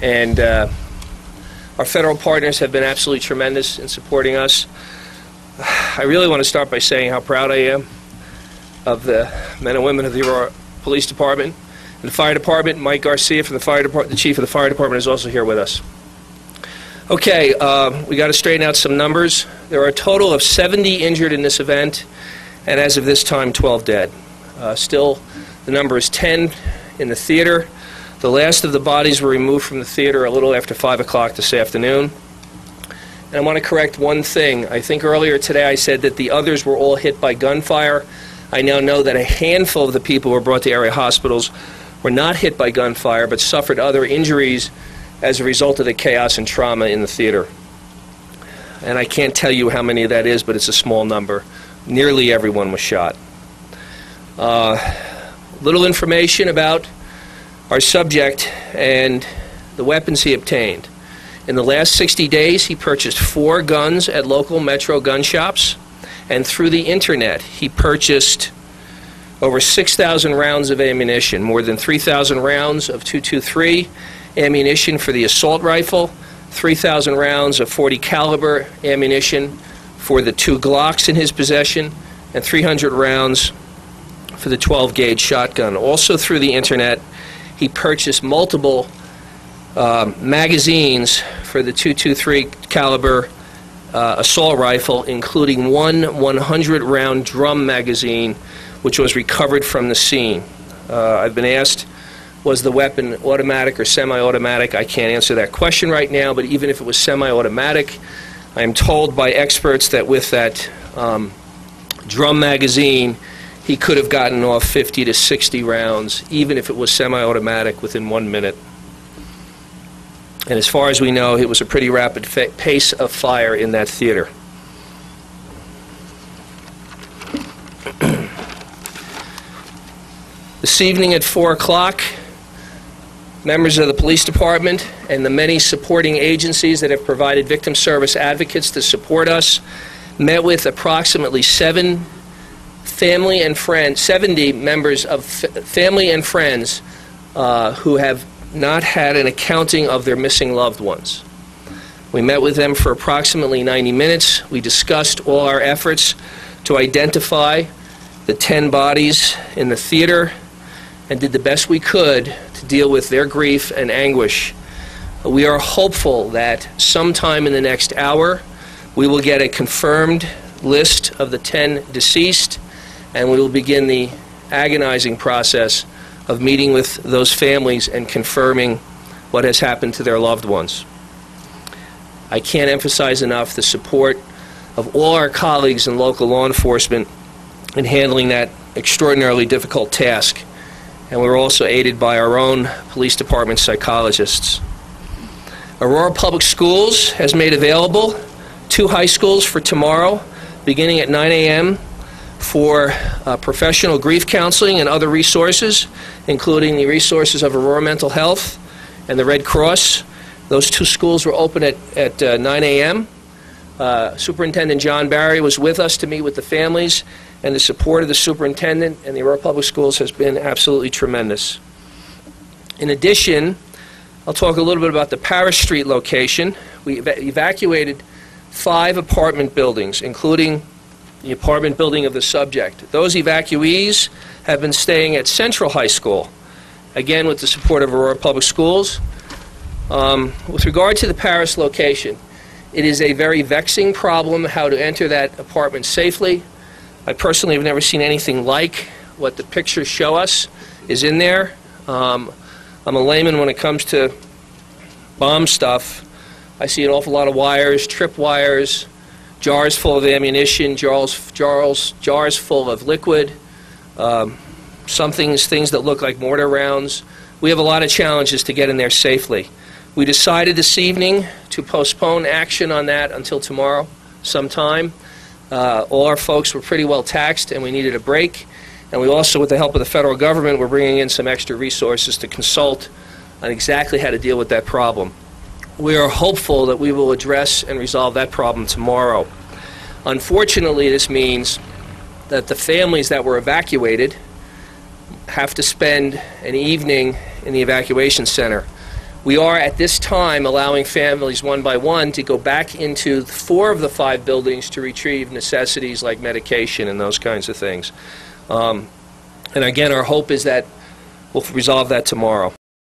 And our federal partners have been absolutely tremendous in supporting us. I really want to start by saying how proud I am of the men and women of the Aurora Police Department and the Fire Department. Mike Garcia from the Fire Department, the Chief of the Fire Department, is also here with us. Okay, we got to straighten out some numbers. There are a total of 70 injured in this event, and as of this time, 12 dead. Still, the number is 10 in the theater. The last of the bodies were removed from the theater a little after 5 o'clock this afternoon. And I want to correct one thing. I think earlier today I said that the others were all hit by gunfire. I now know that a handful of the people who were brought to area hospitals were not hit by gunfire, but suffered other injuries as a result of the chaos and trauma in the theater. And I can't tell you how many of that is, but it's a small number. Nearly everyone was shot. Little information about our subject and the weapons he obtained. In the last 60 days, he purchased 4 guns at local Metro gun shops, and through the internet, he purchased over 6,000 rounds of ammunition, more than 3,000 rounds of .223 ammunition for the assault rifle, 3,000 rounds of .40 caliber ammunition for the 2 Glocks in his possession, and 300 rounds for the 12-gauge shotgun. Also through the internet, he purchased multiple magazines for the .223 caliber assault rifle, including one 100-round drum magazine, which was recovered from the scene. I've been asked, was the weapon automatic or semi-automatic? I can't answer that question right now, but even if it was semi-automatic, I am told by experts that with that drum magazine, he could have gotten off 50 to 60 rounds, even if it was semi-automatic, within 1 minute. And as far as we know, it was a pretty rapid pace of fire in that theater. This evening at 4 o'clock, members of the police department and the many supporting agencies that have provided victim service advocates to support us met with approximately 70 members of family and friends who have not had an accounting of their missing loved ones. We met with them for approximately 90 minutes. We discussed all our efforts to identify the 10 bodies in the theater and did the best we could to deal with their grief and anguish. We are hopeful that sometime in the next hour we will get a confirmed list of the 10 deceased, and we will begin the agonizing process of meeting with those families and confirming what has happened to their loved ones. I can't emphasize enough the support of all our colleagues in local law enforcement in handling that extraordinarily difficult task. And we're also aided by our own police department psychologists. Aurora Public Schools has made available 2 high schools for tomorrow, beginning at 9 a.m. for professional grief counseling and other resources, including the resources of Aurora Mental Health and the Red Cross. Those 2 schools were open at 9 a.m. Superintendent John Barry was with us to meet with the families, and the support of the superintendent and the Aurora Public Schools has been absolutely tremendous. In addition, I'll talk a little bit about the Parish Street location. We evacuated 5 apartment buildings, including the apartment building of the subject. Those evacuees have been staying at Central High School, again with the support of Aurora Public Schools. With regard to the Parish location, it is a very vexing problem how to enter that apartment safely. I personally have never seen anything like what the pictures show us is in there. I'm a layman when it comes to bomb stuff. I see an awful lot of wires, trip wires, jars full of ammunition, jars full of liquid, things that look like mortar rounds. We have a lot of challenges to get in there safely. We decided this evening to postpone action on that until tomorrow sometime. All our folks were pretty well taxed and we needed a break. And we also, with the help of the federal government, we're bringing in some extra resources to consult on exactly how to deal with that problem. We are hopeful that we will address and resolve that problem tomorrow. Unfortunately, this means that the families that were evacuated have to spend an evening in the evacuation center. We are at this time allowing families one by one to go back into 4 of the 5 buildings to retrieve necessities like medication and those kinds of things. And again, our hope is that we'll resolve that tomorrow.